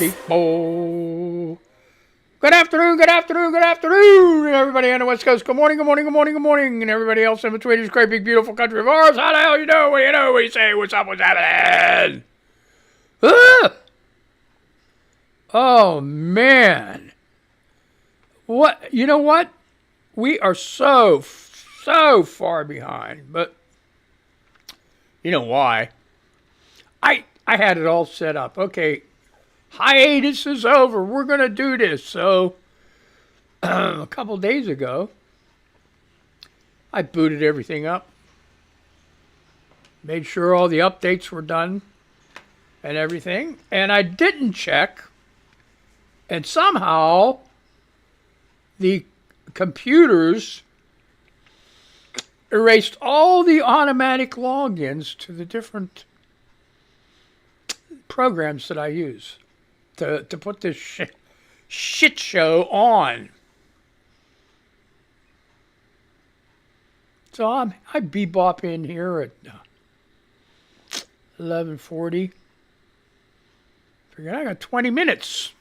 people. Good afternoon, good afternoon, good afternoon, everybody on the West Coast. Good morning, good morning, good morning, good morning, and everybody else in between this great, big, beautiful country of ours. How the hell you doing? What do you know? What do you say? What's up? What's happening? Ah! Oh, man. What? You know what? We are so far behind, but you know why? I had it all set up. Okay, hiatus is over. We're going to do this. So a couple days ago, I booted everything up, made sure all the updates were done and everything, and I didn't check, and somehow the computers erased all the automatic logins to the different programs that I use to put this shit show on. So I bebop in here at 11:40. Figured I got 20 minutes.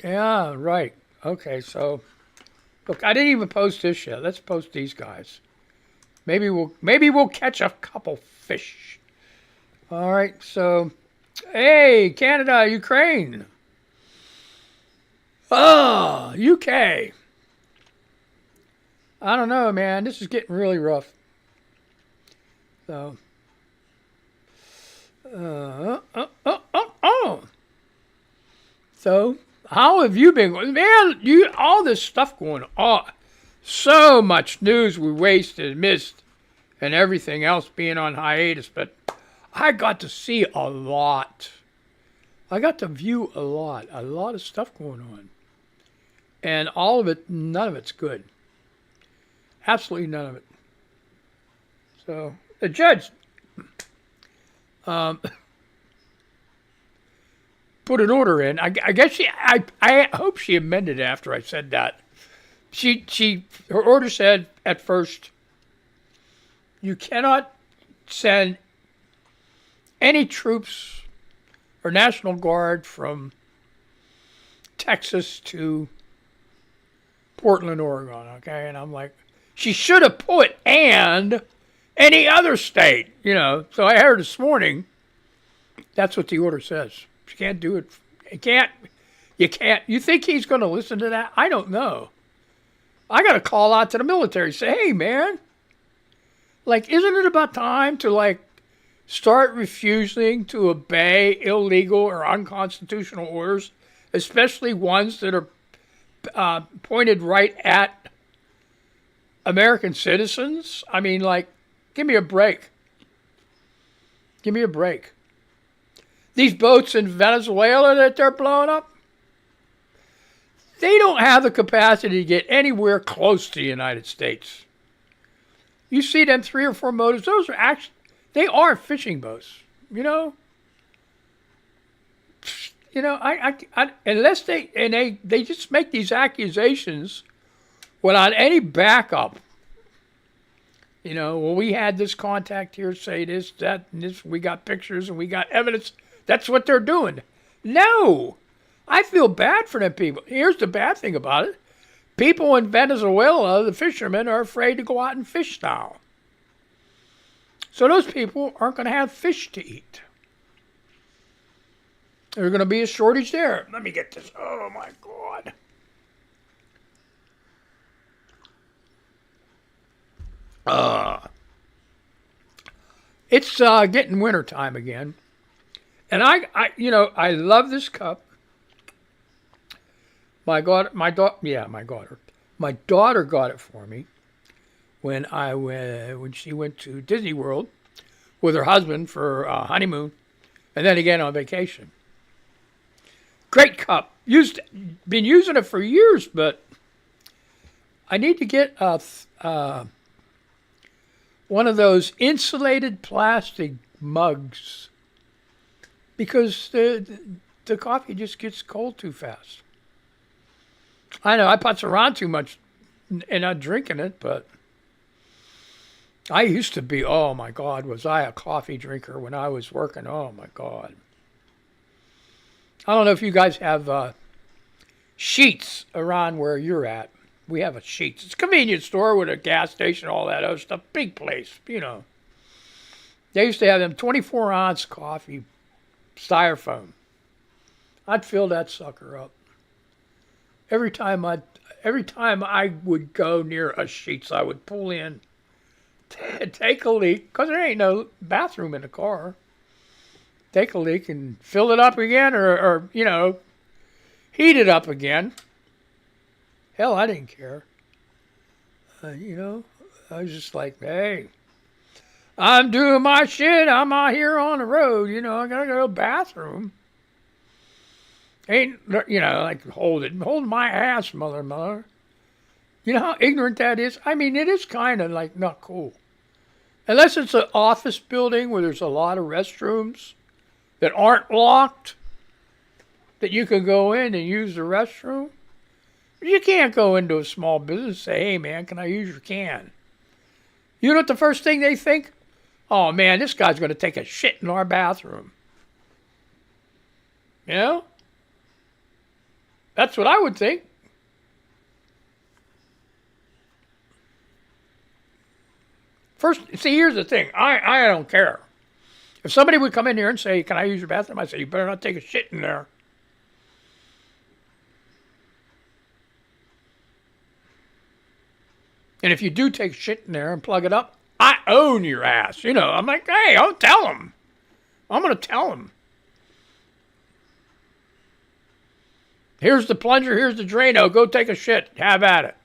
Yeah, right. Okay, so look, I didn't even post this yet. Let's post these guys. Maybe we'll catch a couple fish. All right, so hey, Canada, Ukraine. Oh, UK. I don't know, man. This is getting really rough. So, So, how have you been? Man, all this stuff going on. So much news we wasted, missed, and everything else being on hiatus. But I got to see a lot. I got to view a lot of stuff going on. And all of it, none of it's good. Absolutely none of it. So the judge put an order in. I guess I hope she amended it after I said that. Her order said at first, you cannot send any troops or National Guard from Texas to Portland, Oregon, okay? And I'm like, she should have put and any other state, So I heard this morning, that's what the order says. You can't do it. You can't. You think he's going to listen to that? I don't know. I got to call out to the military, say, hey, man, isn't it about time to, start refusing to obey illegal or unconstitutional orders, especially ones that are pointed right at American citizens? I mean, give me a break. Give me a break. These boats in Venezuela that they're blowing up, they don't have the capacity to get anywhere close to the United States. You see them 3 or 4 motors, those are actually, they are fishing boats, unless they just make these accusations without any backup. Well, we had this contact here say this, that, and this. We got pictures and we got evidence. That's what they're doing. No, I feel bad for them people. Here's the bad thing about it. People in Venezuela, the fishermen, are afraid to go out and fish now. So those people aren't going to have fish to eat. There's going to be a shortage there. Let me get this. Oh, my God. It's getting winter time again. And I love this cup. My daughter got it for me when she went to Disney World with her husband for a honeymoon, and then again on vacation. Great cup. Been using it for years, but I need to get one of those insulated plastic mugs because the coffee just gets cold too fast. I know I putz around too much and not drinking it, but I used to be, oh my God, was I a coffee drinker when I was working? Oh my God. I don't know if you guys have Sheets around where you're at. We have a Sheets. It's a convenience store with a gas station, all that other stuff. Big place, you know. They used to have them 24-ounce coffee styrofoam. I'd fill that sucker up. Every time I would go near a Sheets, I would pull in, take a leak, because there ain't no bathroom in the car. Take a leak and fill it up again, or you know, heat it up again. Hell, I didn't care. You know, I was just like, hey, I'm doing my shit. I'm out here on the road. You know, I gotta go to the bathroom. Ain't, you know, like hold my ass, mother. You know how ignorant that is? I mean, it is kind of like not cool. Unless it's an office building where there's a lot of restrooms that aren't locked, that you can go in and use the restroom. You can't go into a small business and say, hey man, can I use your can? You know what the first thing they think? Oh man, this guy's going to take a shit in our bathroom. You know? That's what I would think. First, see, here's the thing. I don't care. If somebody would come in here and say, can I use your bathroom? I'd say, you better not take a shit in there. And if you do take shit in there and plug it up, I own your ass. You know, I'm like, hey, I'll tell him. I'm going to tell him. Here's the plunger, here's the Drano. Go take a shit. Have at it.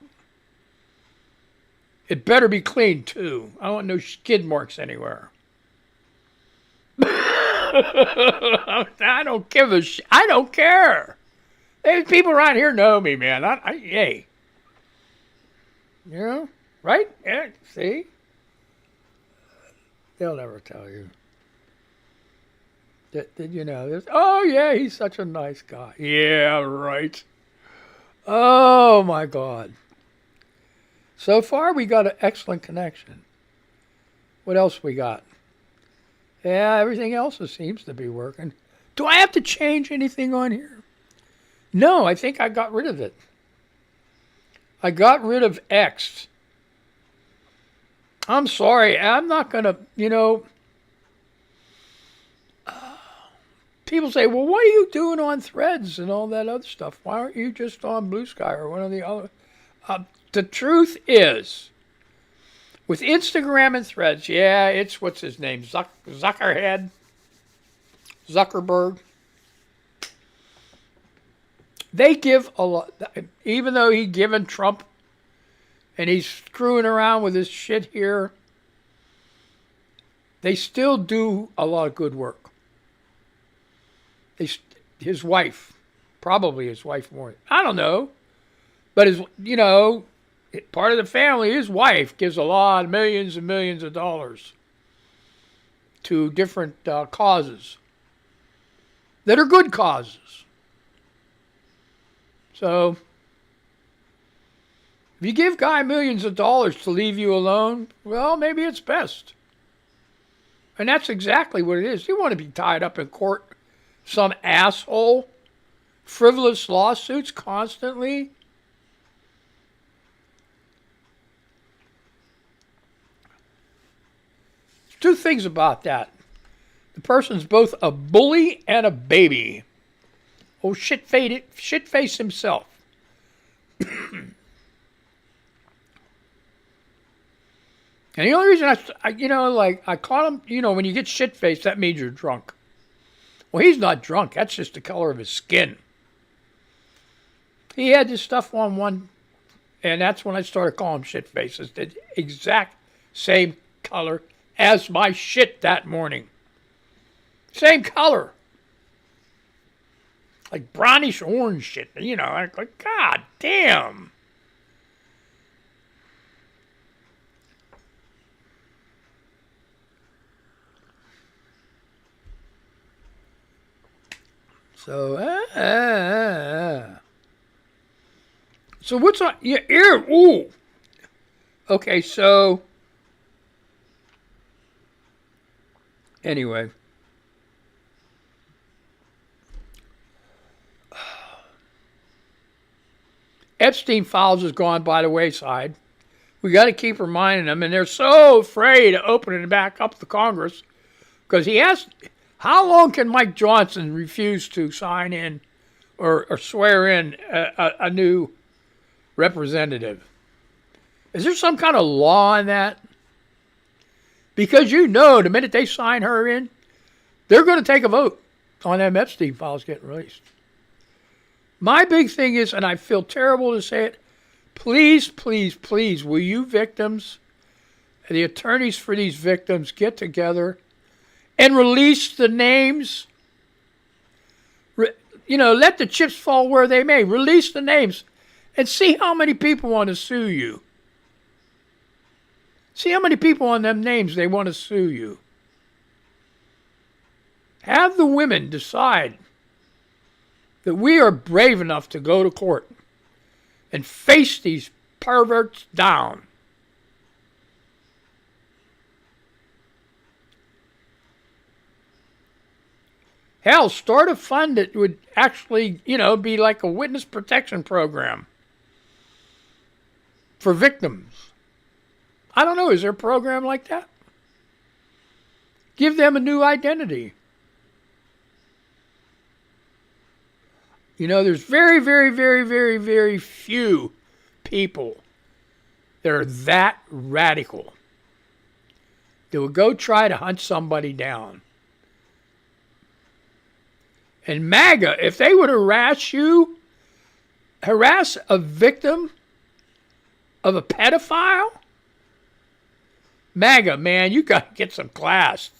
It better be clean, too. I don't want no skid marks anywhere. I don't give a shit. I don't care. There's people around here know me, man. Hey. You know? Right? Yeah, see? They'll never tell you. Did you know this? Oh, yeah, he's such a nice guy. Yeah, right. Oh, my God. So far, we got an excellent connection. What else we got? Yeah, everything else seems to be working. Do I have to change anything on here? No, I think I got rid of it. I got rid of X. I'm sorry. I'm not going to, you know. People say, well, what are you doing on Threads and all that other stuff? Why aren't you just on Blue Sky or one of the other? The truth is, with Instagram and Threads, yeah, it's, what's his name? Zuckerberg. They give a lot, even though he's giving Trump and he's screwing around with this shit here, they still do a lot of good work. His wife, probably his wife more, I don't know, but his, you know, part of the family, his wife gives a lot of millions and millions of dollars to different causes that are good causes. So, if you give Guy millions of dollars to leave you alone, well, maybe it's best. And that's exactly what it is. You want to be tied up in court, some asshole, frivolous lawsuits constantly. Two things about that. The person's both a bully and a baby. Oh, shit-face himself. And the only reason I caught him, you know, when you get shit-faced, that means you're drunk. Well, he's not drunk. That's just the color of his skin. He had this stuff on one, and that's when I started calling him shit-face. It's the exact same color as my shit that morning. Same color. Like brownish orange shit. You know, like, God damn. So, So what's on your ear? Ooh. Okay, so anyway. Epstein files has gone by the wayside. We got to keep reminding them, and they're so afraid of opening it back up to Congress because he asked, how long can Mike Johnson refuse to sign in or swear in a new representative? Is there some kind of law in that? Because you know the minute they sign her in, they're going to take a vote on them Epstein files getting released. My big thing is, and I feel terrible to say it, please, please, please, will you victims, the attorneys for these victims, get together and release the names? Let the chips fall where they may. Release the names and see how many people want to sue you. See how many people on them names they want to sue you. Have the women decide that we are brave enough to go to court and face these perverts down. Hell, start a fund that would actually, be like a witness protection program for victims. I don't know, is there a program like that? Give them a new identity. There's very, very, very, very, very few people that are that radical that would go try to hunt somebody down. And MAGA, if they would harass a victim of a pedophile, MAGA, man, you got to get some class.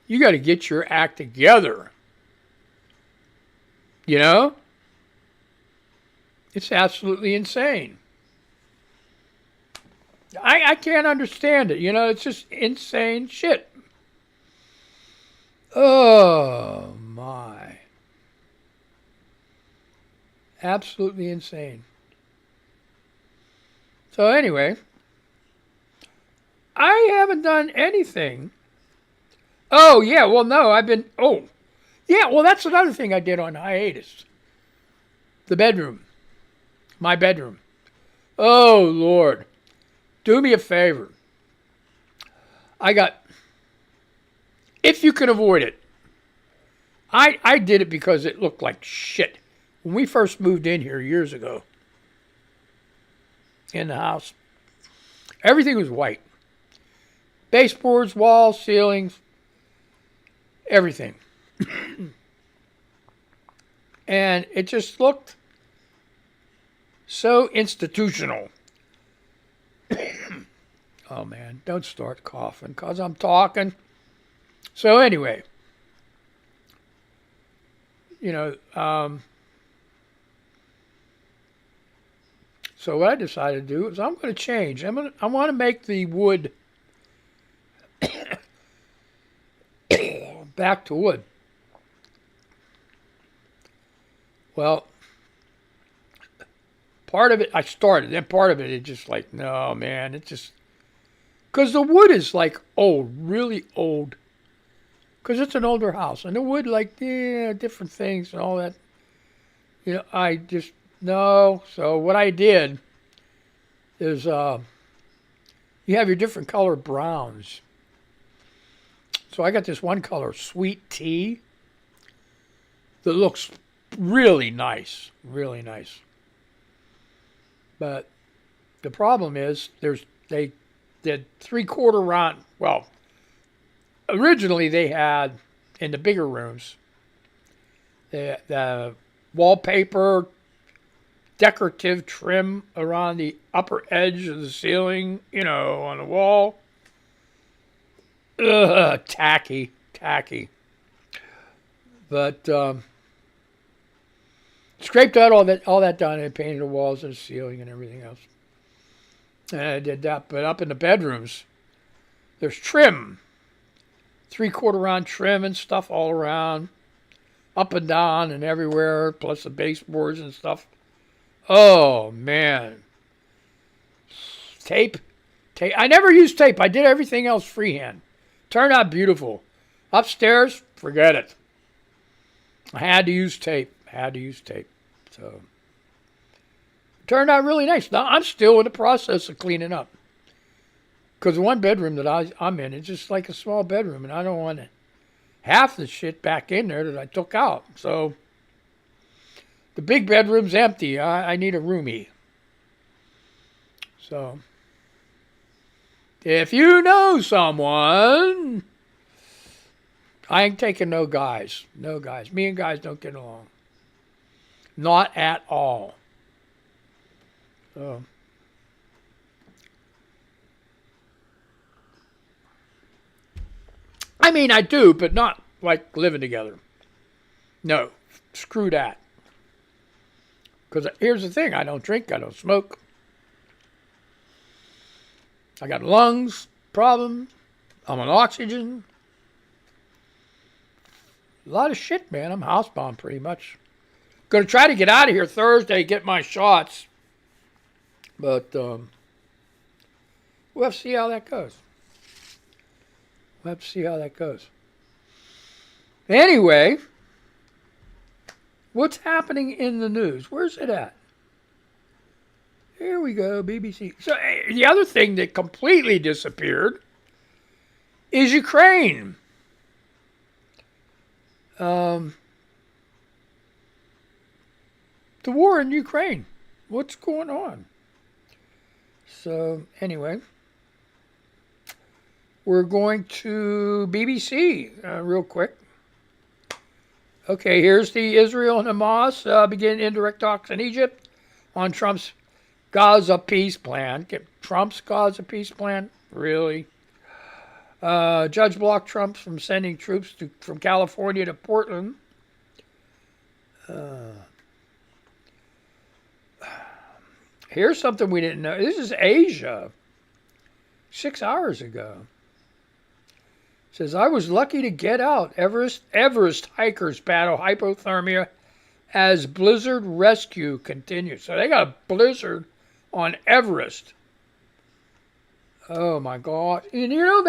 You got to get your act together. It's absolutely insane. I can't understand it. It's just insane shit. Oh, my. Absolutely insane. So anyway, I haven't done anything. Oh, yeah, well, no, yeah, well, that's another thing I did on hiatus. The bedroom. My bedroom. Oh, Lord. Do me a favor. If you can avoid it. I did it because it looked like shit. When we first moved in here years ago, in the house, everything was white. Baseboards, walls, ceilings, everything. And it just looked so institutional. Oh, man, don't start coughing because I'm talking. So anyway, so what I decided to do is I'm going to change. I want to make the wood back to wood. Well, part of it I started, then part of it just like, no, man, it just, because the wood is like old, really old, because it's an older house, and the wood, like, different things and all that, I just, no. So what I did is, you have your different color browns. So I got this one color, sweet tea, that looks really nice, really nice. But the problem is they did 3/4 round. Well, originally they had in the bigger rooms the wallpaper, decorative trim around the upper edge of the ceiling, on the wall. Ugh, tacky. But scraped out all that done and painted the walls and the ceiling and everything else. And I did that. But up in the bedrooms, there's trim. 3/4 round trim and stuff all around. Up and down and everywhere, plus the baseboards and stuff. Oh, man. Tape. I never used tape. I did everything else freehand. Turned out beautiful. Upstairs, forget it. I had to use tape. So, Turned out really nice. Now, I'm still in the process of cleaning up. Because the one bedroom that I'm in is just like a small bedroom, and I don't want half the shit back in there that I took out. So the big bedroom's empty. I need a roomie. So if you know someone, I ain't taking no guys. No guys. Me and guys don't get along. Not at all. So I mean, I do, but not like living together. No, screw that. Because here's the thing, I don't drink, I don't smoke. I got lungs problem. I'm on oxygen. A lot of shit, man. I'm housebound pretty much. Going to try to get out of here Thursday, get my shots. But we'll have to see how that goes. Anyway, what's happening in the news? Where's it at? Here we go, BBC. So the other thing that completely disappeared is Ukraine. The war in Ukraine. What's going on? So anyway, we're going to BBC real quick. Okay, here's the Israel and Hamas begin indirect talks in Egypt on Trump's Gaza peace plan. Trump's Gaza peace plan? Really? Judge blocked Trump from sending troops from California to Portland. Here's something we didn't know. This is Asia. 6 hours ago. It says, I was lucky to get out. Everest hikers battle hypothermia as blizzard rescue continues. So they got a blizzard on Everest. Oh my God. And you know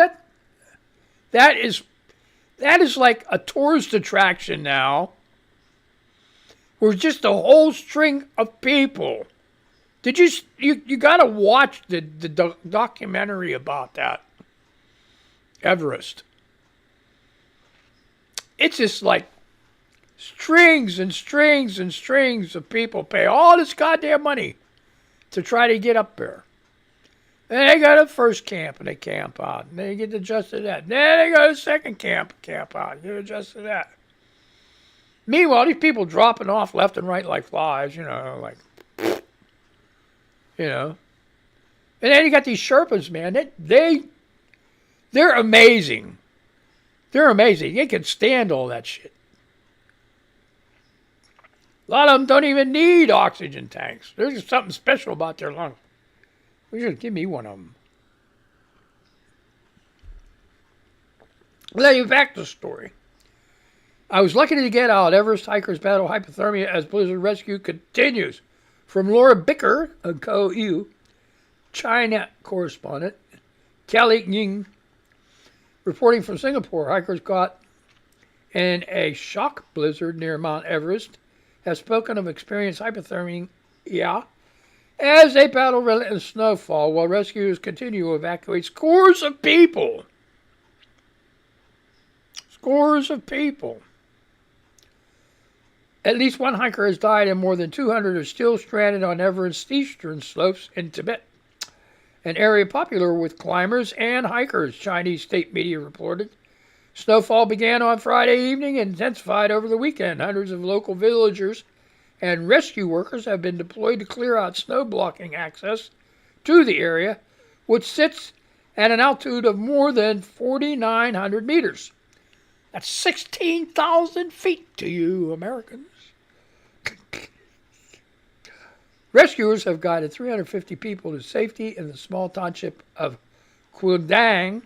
that is like a tourist attraction now. Where just a whole string of people. Did you got to watch the documentary about that. Everest. It's just like strings and strings and strings of people pay all this goddamn money to try to get up there. Then they go to the first camp and they camp out. And they get adjusted to that. Then they go to the second camp out. Get adjusted to that. Meanwhile, these people dropping off left and right like flies, And then you got these Sherpas, man. They're amazing. They're amazing. They can stand all that shit. A lot of them don't even need oxygen tanks. There's just something special about their lungs. You should give me one of them. Let you back to the story. I was lucky to get out. Everest hikers battle hypothermia as blizzard rescue continues. From Laura Bicker, a co-EU China correspondent, Kelly Ying, reporting from Singapore, hikers caught in a shock blizzard near Mount Everest have spoken of experienced hypothermia as they battle relentless snowfall while rescuers continue to evacuate scores of people. At least one hiker has died and more than 200 are still stranded on Everest's eastern slopes in Tibet, an area popular with climbers and hikers, Chinese state media reported. Snowfall began on Friday evening and intensified over the weekend. Hundreds of local villagers and rescue workers have been deployed to clear out snow blocking access to the area, which sits at an altitude of more than 4,900 meters. That's 16,000 feet to you Americans. Rescuers have guided 350 people to safety in the small township of Quildang.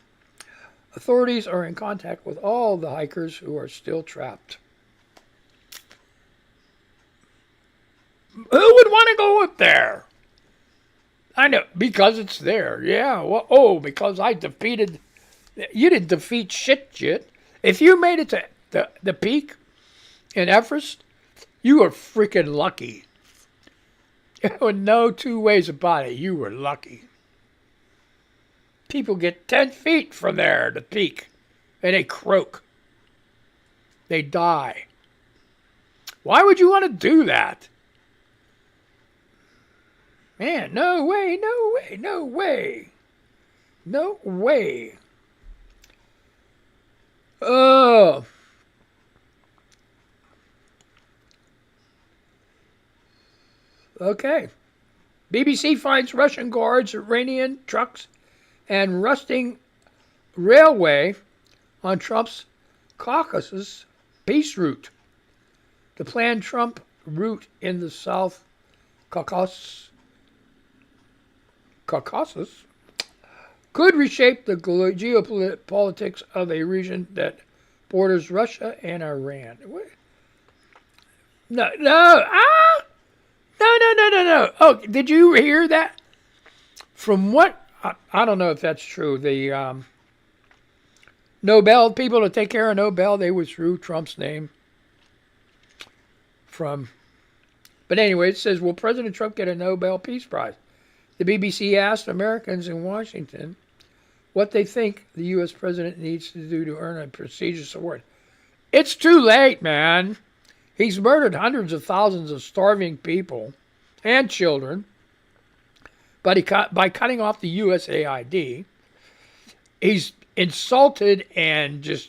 Authorities are in contact with all the hikers who are still trapped. Who would want to go up there? I know, because it's there. Yeah, well, because I defeated... You didn't defeat shit. If you made it to the peak in Everest, you were freaking lucky. With no two ways about it, you were lucky. People get 10 feet from there to peak, and they croak. They die. Why would you want to do that? Man, no way, no way, no way. No way. Oh. Okay. BBC finds Russian guards, Iranian trucks, and rusting railway on Trump's Caucasus peace route. The planned Trump route in the South Caucasus could reshape the geopolitics of a region that borders Russia and Iran. What? No. No. Oh, did you hear that? From what, I don't know if that's true. The Nobel, people to take care of Nobel, they withdrew Trump's name from. But anyway, it says, will President Trump get a Nobel Peace Prize? The BBC asked Americans in Washington what they think the U.S. president needs to do to earn a prestigious award. It's too late, man. He's murdered hundreds of thousands of starving people and children by cutting off the USAID. He's insulted and just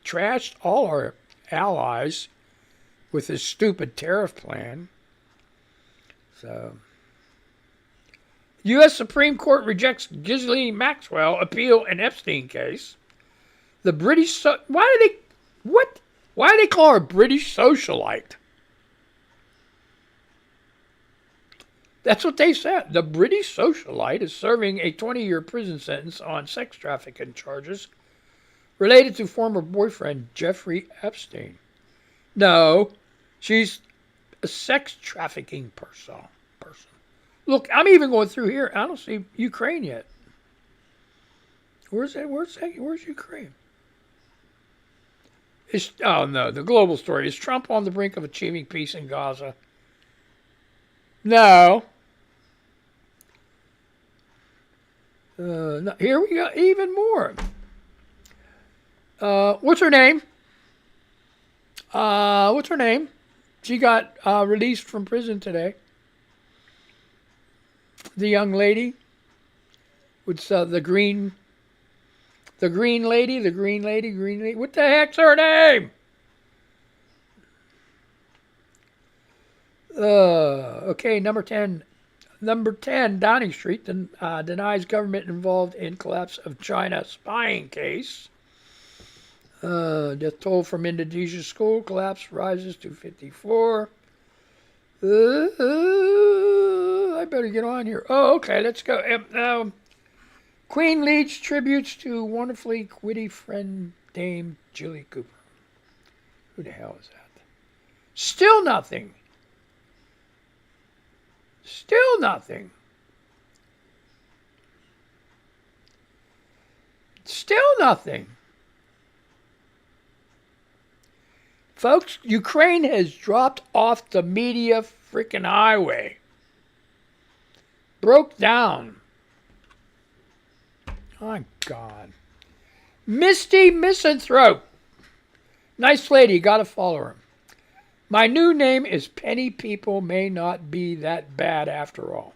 trashed all our allies with his stupid tariff plan. So, U.S. Supreme Court rejects Ghislaine Maxwell appeal in Epstein case. The British... Why do they call her British socialite? That's what they said. The British socialite is serving a 20-year prison sentence on sex trafficking charges related to former boyfriend Jeffrey Epstein. No, she's a sex trafficking person. Look, I'm even going through here. I don't see Ukraine yet. Where's Ukraine? Oh no, the global story. Is Trump on the brink of achieving peace in Gaza? No. No. Here we go. Even more. What's her name? She got released from prison today. The young lady with the green lady. What the heck's her name? Okay, number 10, Downing Street denies government involved in collapse of China spying case. Death toll from Indonesia school collapse rises to 54. I better get on here. Oh, okay, let's go. Queen leads tributes to wonderfully witty friend Dame Julie Cooper. Who the hell is that? Still nothing. Folks, Ukraine has dropped off the media freaking highway. Broke down. My God. Misty Misanthrope. Nice lady, gotta follow her. My new name is Penny People May Not Be That Bad After All.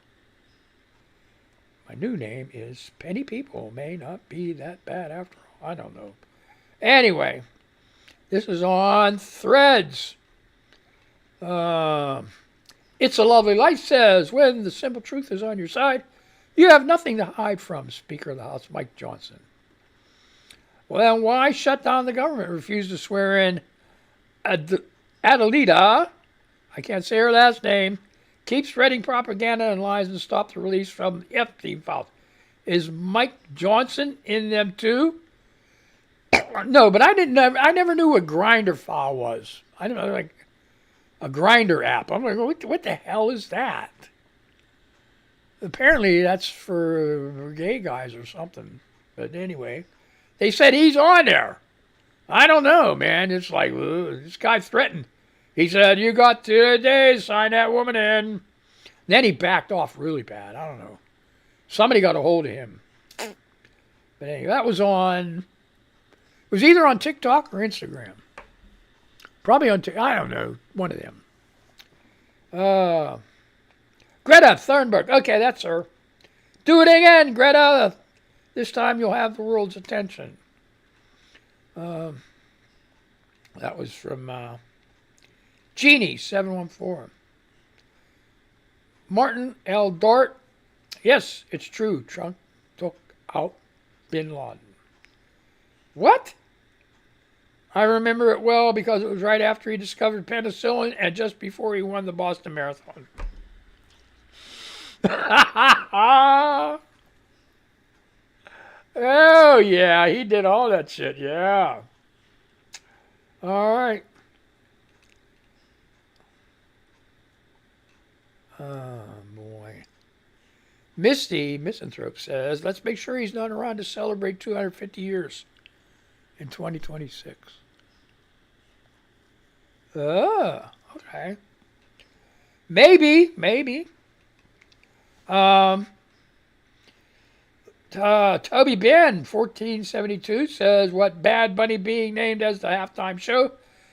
My new name is Penny People May Not Be That Bad After All. I don't know. Anyway, this is on Threads. It's a Lovely Life says, when the simple truth is on your side, you have nothing to hide from, Speaker of the House Mike Johnson. Well, then why shut down the government? Refuse to swear in Adelita, I can't say her last name, keep spreading propaganda and lies and stop the release from the Epstein files. Is Mike Johnson in them too? No, but I never knew what Grindr file was. I don't know, like a Grindr app. I'm like, what the hell is that? Apparently that's for gay guys or something. But anyway, they said he's on there. I don't know, man. It's like, this guy threatened. He said, you got 2 days, sign that woman in. Then he backed off really bad. I don't know. Somebody got a hold of him. But anyway, that was on. It was either on TikTok or Instagram. Probably on TikTok. I don't know. One of them. Greta Thunberg. Okay, that's her. Do it again, Greta. This time you'll have the world's attention. That was from Genie 714. Martin L. Dart. Yes, it's true. Trump took out Bin Laden. What? I remember it well because it was right after he discovered penicillin and just before he won the Boston Marathon. Oh, yeah, he did all that shit, yeah. All right. Oh, boy. Misty Misanthrope says, let's make sure he's not around to celebrate 250 years in 2026. Oh, okay. Maybe. Toby Ben, 1472, says, what Bad Bunny being named as the halftime show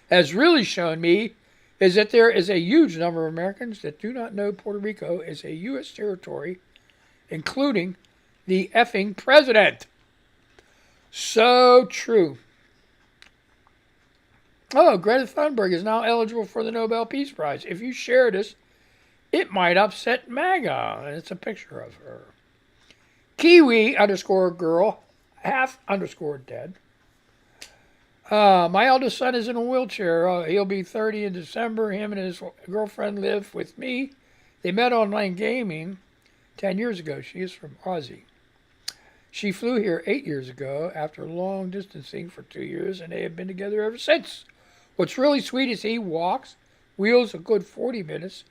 has really shown me is that there is a huge number of Americans that do not know Puerto Rico is a U.S. territory, including the effing president. So true. Oh, Greta Thunberg is now eligible for the Nobel Peace Prize. If you share this, it might upset MAGA. And it's a picture of her. Kiwi _ girl, half _ dead. My eldest son is in a wheelchair. He'll be 30 in December. Him and his girlfriend live with me. They met online gaming 10 years ago. She is from Aussie. She flew here 8 years ago after long distancing for 2 years, and they have been together ever since. What's really sweet is he wheels a good 40 minutes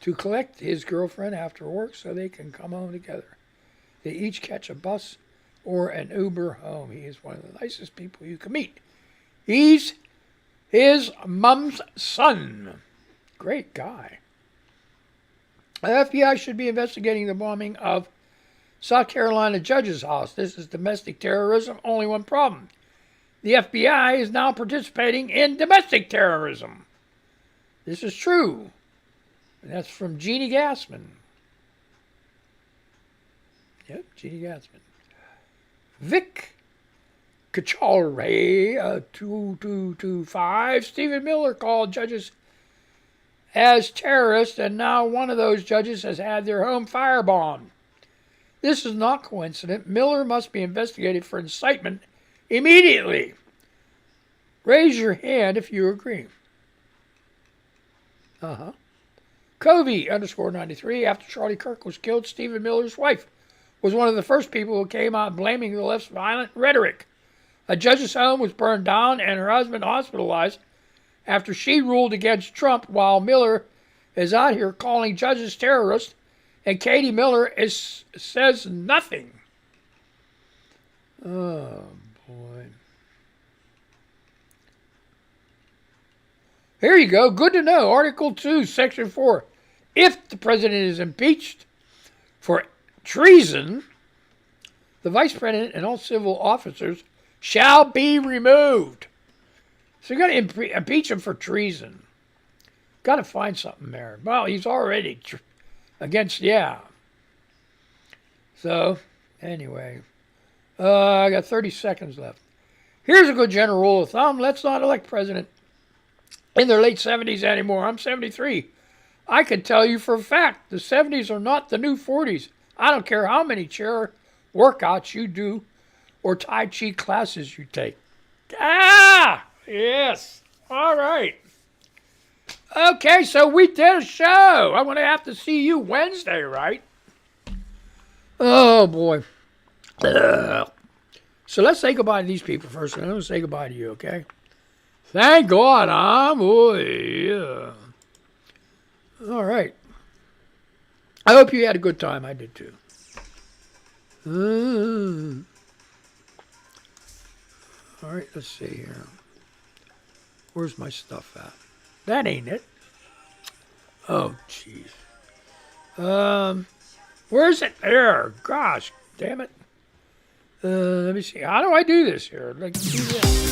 to collect his girlfriend after work so they can come home together. They each catch a bus or an Uber home. He is one of the nicest people you can meet. He's his mom's son. Great guy. The FBI should be investigating the bombing of South Carolina judge's house. This is domestic terrorism. Only one problem. The FBI is now participating in domestic terrorism. This is true. And that's from Jeannie Gassman. Yep, Jeannie Gassman. Vic Kachalre, 2225. Stephen Miller called judges as terrorists, and now one of those judges has had their home firebombed. This is not coincident. Miller must be investigated for incitement immediately. Raise your hand if you agree. Covey _93. After Charlie Kirk was killed, Stephen Miller's wife was one of the first people who came out blaming the left's violent rhetoric. A judge's home was burned down and her husband hospitalized after she ruled against Trump, while Miller is out here calling judges terrorists, and Katie Miller says nothing. Oh, boy. Here you go. Good to know. Article 2, Section 4. If the president is impeached for treason, the vice president and all civil officers shall be removed. So you got to impeach him for treason. Got to find something there. Well, he's already against, yeah. So, anyway. I got 30 seconds left. Here's a good general rule of thumb. Let's not elect president in their late 70s anymore. I'm 73. I can tell you for a fact, the 70s are not the new 40s. I don't care how many chair workouts you do or Tai Chi classes you take. Yes. All right. Okay, so we did a show. I'm going to have to see you Wednesday, right? Oh, boy. So let's say goodbye to these people first, and I'm going to say goodbye to you, okay? Thank God, yeah. All right. I hope you had a good time. I did too. All right, let's see here. Where's my stuff at? That ain't it. Oh, jeez. Where is it? There. Gosh, damn it. Let me see. How do I do this here? Like, do that.